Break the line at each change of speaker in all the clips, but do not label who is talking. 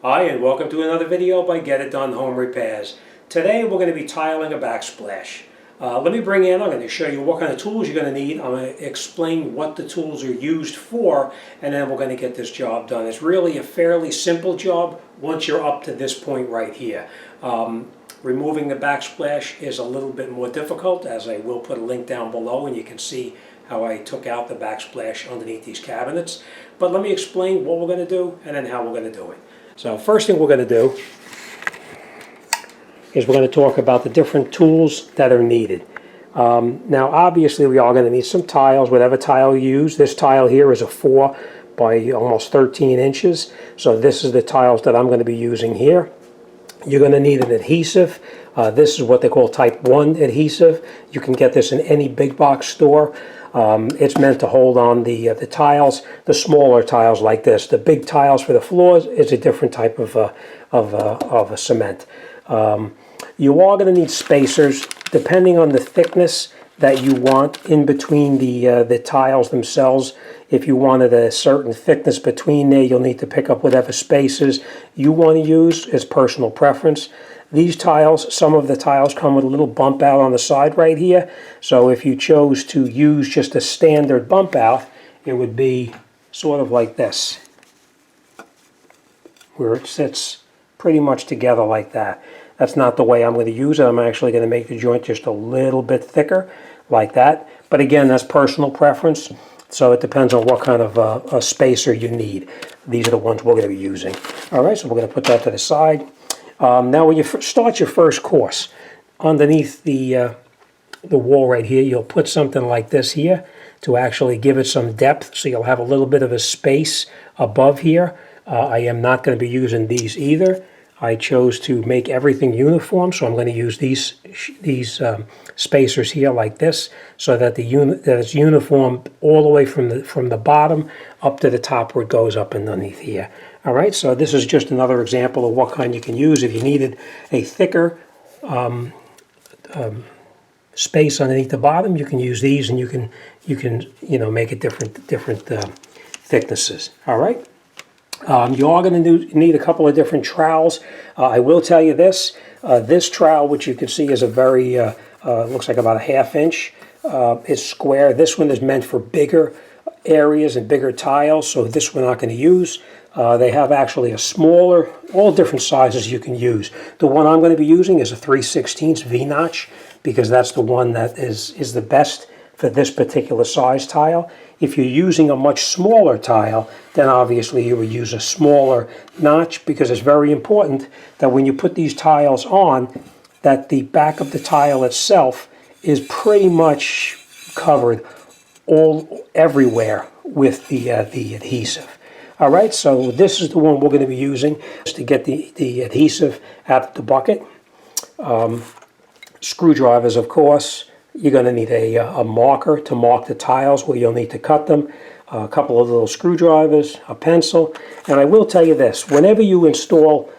Hi, and welcome to another video by Get It Done Home Repairs. Today we're going to be tiling a backsplash. I'm going to show you what kind of tools you're going to need. I'm going to explain what the tools are used for, and then we're going to get this job done. It's really a fairly simple job once you're up to this point right here. Removing the backsplash is a little bit more difficult, as I will put a link down below and you can see how I took out the backsplash underneath these cabinets. But let me explain what we're going to do and then how we're going to do it. So first thing we're going to do is we're going to talk about the different tools that are needed. Now obviously we are going to need some tiles, whatever tile you use. This tile here is a 4 by almost 13 inches. So this is the tiles that I'm going to be using here. You're going to need an adhesive. This is what they call type 1 adhesive. You can get this in any big box store. It's meant to hold on the tiles, the smaller tiles like this. The big tiles for the floors is a different type of a cement. You are going to need spacers depending on the thickness that you want in between the tiles themselves. If you wanted a certain thickness between there, you'll need to pick up whatever spacers you want to use. It's personal preference. These tiles, some of the tiles come with a little bump out on the side right here. So if you chose to use just a standard bump out, it would be sort of like this, where it sits pretty much together like that. That's not the way I'm going to use it. I'm actually going to make the joint just a little bit thicker like that. But again, that's personal preference. So it depends on what kind of a spacer you need. These are the ones we're going to be using. All right, so we're going to put that to the side. Now when you start your first course, underneath the wall right here, you'll put something like this here to actually give it some depth, so you'll have a little bit of a space above here. I am not going to be using these either. I chose to make everything uniform, so I'm going to use these spacers here like this, so that that it's uniform all the way from the bottom up to the top where it goes up underneath here. All right, so this is just another example of what kind you can use. If you needed a thicker space underneath the bottom, you can use these, and you can make it different thicknesses. All right. You are going to need a couple of different trowels. I will tell you this. This trowel, which you can see is a very, looks like about a 1/2 inch. It's square. This one is meant for bigger areas and bigger tiles, so this we're not going to use. They have actually a smaller, all different sizes you can use. The one I'm going to be using is a 3/16 V-notch, because that's the one that is the best for this particular size tile. If you're using a much smaller tile, then obviously you would use a smaller notch, because it's very important that when you put these tiles on, that the back of the tile itself is pretty much covered everywhere with the adhesive. All right, so this is the one we're going to be using to get the adhesive out of the bucket. Screwdrivers, of course. You're going to need a marker to mark the tiles where you'll need to cut them, a couple of little screwdrivers, a pencil. And I will tell you this, whenever you install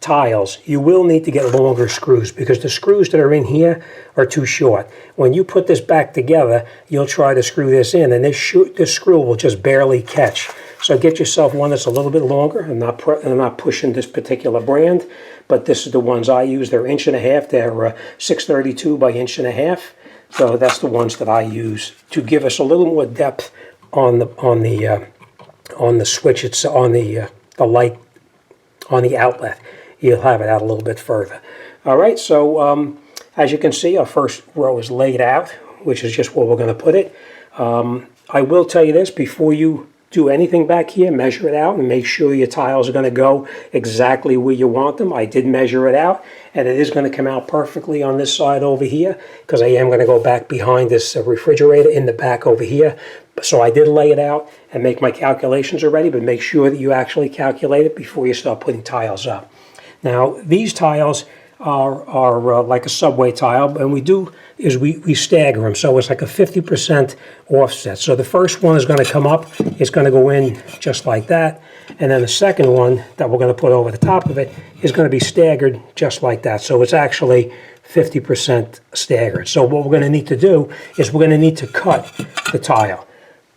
tiles, you will need to get longer screws, because the screws that are in here are too short. When you put this back together, you'll try to screw this in, and this screw will just barely catch. So get yourself one that's a little bit longer. I'm not pushing this particular brand, but this is the ones I use. They're 1.5 inches. They're 632 by 1.5 inches. So that's the ones that I use to give us a little more depth on the switch. It's on the light on the outlet. You'll have it out a little bit further. All right. So as you can see, our first row is laid out, which is just where we're going to put it. I will tell you this, before you do anything back here, measure it out and make sure your tiles are going to go exactly where you want them. I did measure it out, and it is going to come out perfectly on this side over here, because I am going to go back behind this refrigerator in the back over here. So I did lay it out and make my calculations already, but make sure that you actually calculate it before you start putting tiles up. Now, these tiles are like a subway tile, and we stagger them, so it's like a 50% offset. So the first one is going to come up, it's going to go in just like that, and then the second one that we're going to put over the top of it is going to be staggered just like that. So it's actually 50% staggered. So what we're going to need to do is we're going to need to cut the tile.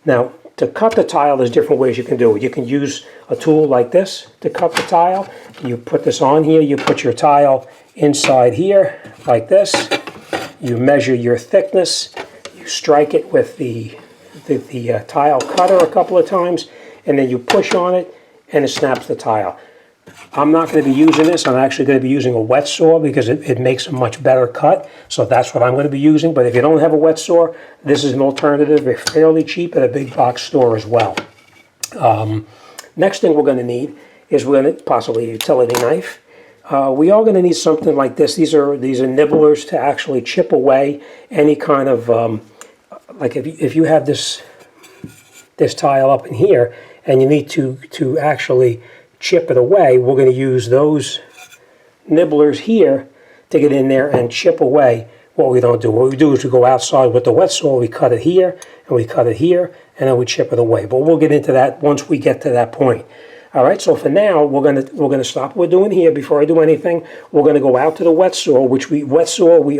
Now, To cut the tile, there's different ways you can do it. You can use a tool like this to cut the tile. You put this on here, you put your tile inside here, like this. You measure your thickness, you strike it with the tile cutter a couple of times, and then you push on it, and it snaps the tile. I'm not going to be using this. I'm actually going to be using a wet saw because it makes a much better cut. So that's what I'm going to be using. But if you don't have a wet saw, this is an alternative. They're fairly cheap at a big box store as well. Next thing we're going to need is we're going to possibly a utility knife. We are going to need something like this. These are nibblers to actually chip away any kind of like if you have this tile up in here and you need to actually chip it away, we're going to use those nibblers here to get in there and chip away what we don't do. What we do is we go outside with the wet saw, we cut it here, and we cut it here, and then we chip it away. But we'll get into that once we get to that point. All right, so for now, we're gonna stop what we're doing here. Before I do anything, we're gonna go out to the wet saw, which we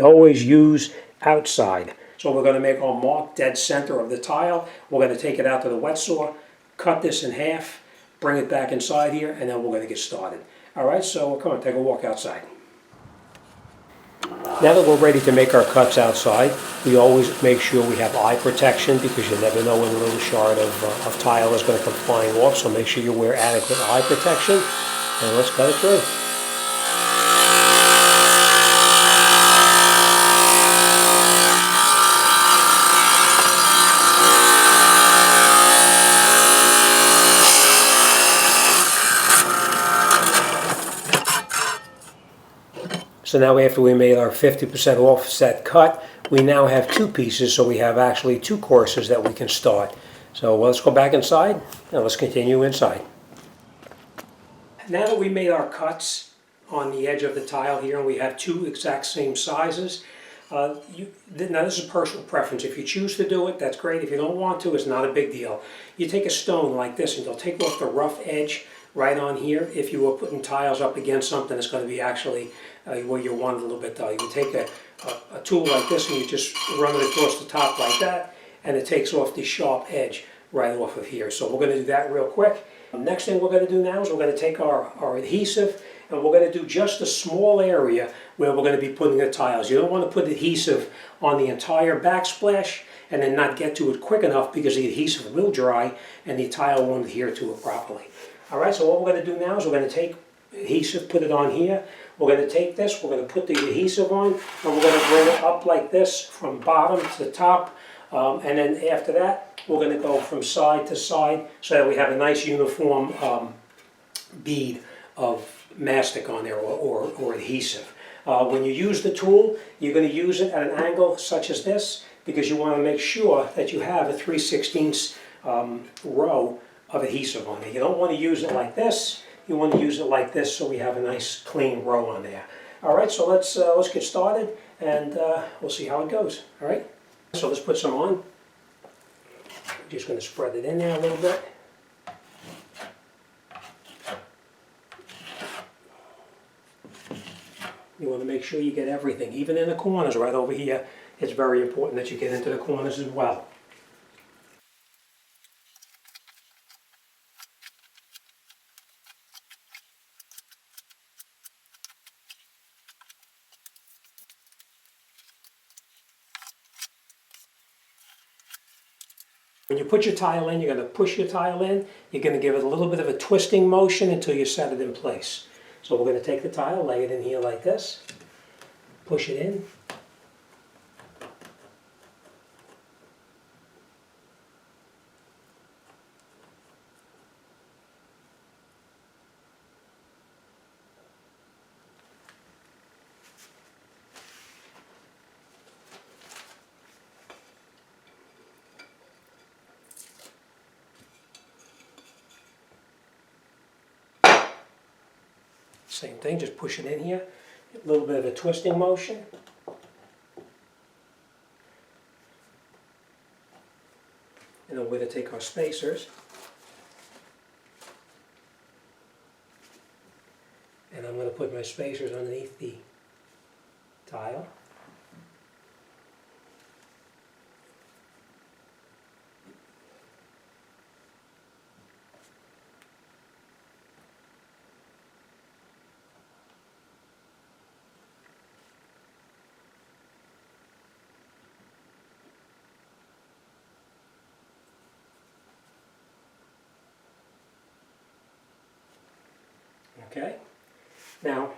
always use outside. So we're gonna make our mark dead center of the tile. We're gonna take it out to the wet saw, cut this in half, bring it back inside here, and then we're going to get started. All right, so come on, take a walk outside. Now that we're ready to make our cuts outside, we always make sure we have eye protection because you never know when a little shard of tile is going to come flying off, so make sure you wear adequate eye protection, and let's cut it through. So now after we made our 50% offset cut, we now have two pieces, so we have actually two courses that we can start. So let's go back inside and let's continue inside. Now that we made our cuts on the edge of the tile here and we have two exact same sizes, now this is personal preference. If you choose to do it, that's great. If you don't want to, it's not a big deal. You take a stone like this and you'll take off the rough edge right on here. If you were putting tiles up against something, it's going to be actually where you want it a little bit dull. You can take a tool like this and you just run it across the top like that, and it takes off the sharp edge right off of here. So we're going to do that real quick. Next thing we're going to do now is we're going to take our adhesive and we're going to do just a small area where we're going to be putting the tiles. You don't want to put adhesive on the entire backsplash and then not get to it quick enough because the adhesive will dry and the tile won't adhere to it properly. All right, so what we're going to do now is we're going to take adhesive, put it on here. We're going to take this, we're going to put the adhesive on, and we're going to bring it up like this from bottom to the top. And then after that, we're going to go from side to side so that we have a nice uniform bead of mastic on there or adhesive. When you use the tool, you're going to use it at an angle such as this because you want to make sure that you have a 3/16 row of adhesive on there. You don't want to use it like this. You want to use it like this so we have a nice clean row on there. All right, so let's get started and we'll see how it goes. All right, so let's put some on. I'm just going to spread it in there a little bit. You want to make sure you get everything, even in the corners right over here. It's very important that you get into the corners as well. When you put your tile in, you're going to push your tile in. You're going to give it a little bit of a twisting motion until you set it in place. So we're going to take the tile, lay it in here like this, push it in. Same thing, just push it in here. A little bit of a twisting motion. And then we're going to take our spacers. And I'm going to put my spacers underneath the tile. Now,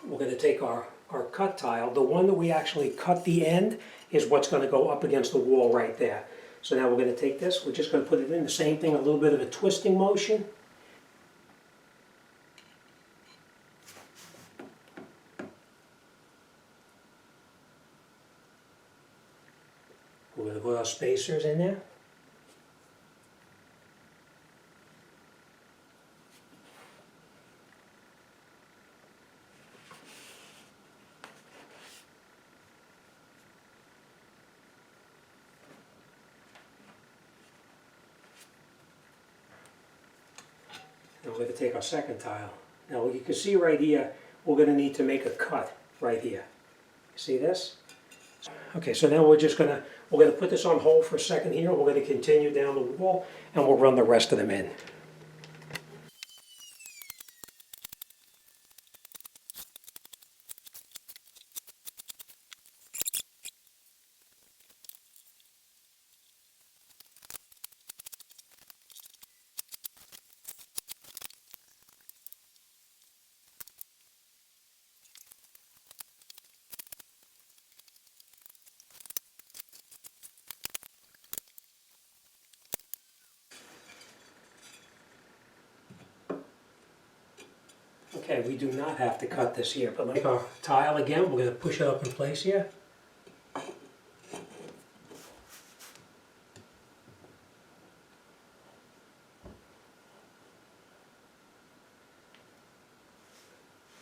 we're going to take our cut tile. The one that we actually cut the end is what's going to go up against the wall right there. So now we're going to take this, we're just going to put it in the same thing, a little bit of a twisting motion. We're going to put our spacers in there. Now we're going to take our second tile. Now you can see right here, we're going to need to make a cut right here. See this? Okay, so now we're going to put this on hold for a second here. We're going to continue down the wall and we'll run the rest of them in. Okay, we do not have to cut this here, but like our tile again, we're going to push it up in place here.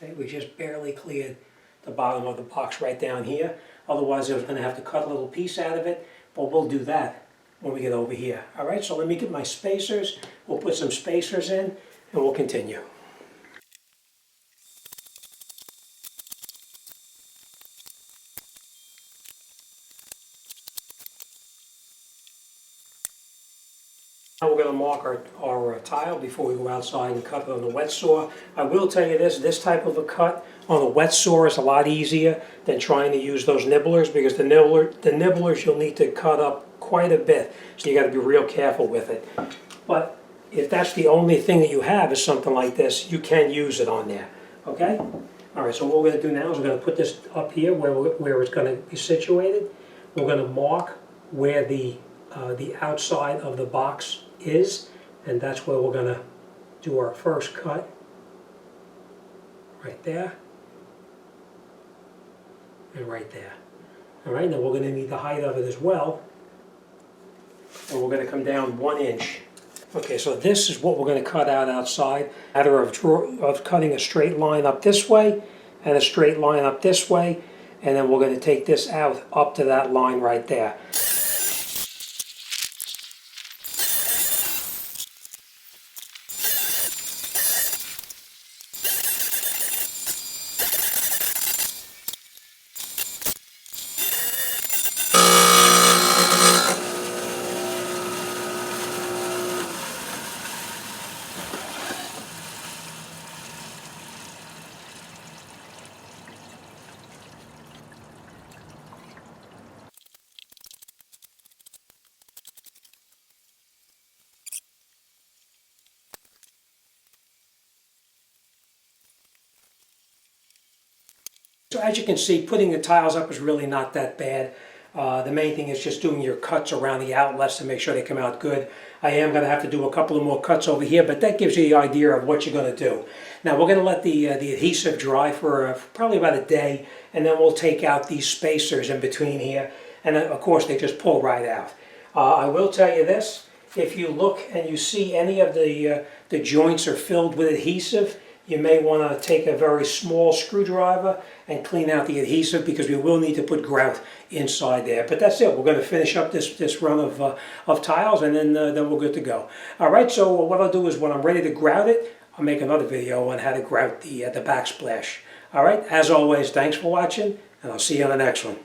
Okay, we just barely cleared the bottom of the box right down here. Otherwise, I was going to have to cut a little piece out of it, but we'll do that when we get over here. All right, so let me get my spacers. We'll put some spacers in, and we'll continue. Now we're going to mark our tile before we go outside and cut it on the wet saw. I will tell you this type of a cut on a wet saw is a lot easier than trying to use those nibblers, because the nibblers you'll need to cut up quite a bit, so you got to be real careful with it. But if that's the only thing that you have is something like this, you can use it on there, okay? All right, so what we're going to do now is we're going to put this up here where it's going to be situated. We're going to mark where the outside of the box is, and that's where we're going to do our first cut right there and right there. All right, now we're going to need the height of it as well, and we're going to come down 1 inch. Okay, so this is what we're going to cut out outside. Matter of cutting a straight line up this way and a straight line up this way, and then we're going to take this out up to that line right there. So as you can see, putting the tiles up is really not that bad. The main thing is just doing your cuts around the outlets to make sure they come out good. I am going to have to do a couple of more cuts over here, but that gives you the idea of what you're going to do. Now we're going to let the adhesive dry for probably about a day, and then we'll take out these spacers in between here, and then, of course they just pull right out. I will tell you this, if you look and you see any of the joints are filled with adhesive, you may want to take a very small screwdriver and clean out the adhesive, because we will need to put grout inside there. But that's it. We're going to finish up this run of tiles, and then we're good to go. All right, so what I'll do is when I'm ready to grout it, I'll make another video on how to grout the backsplash. All right, as always, thanks for watching, and I'll see you on the next one.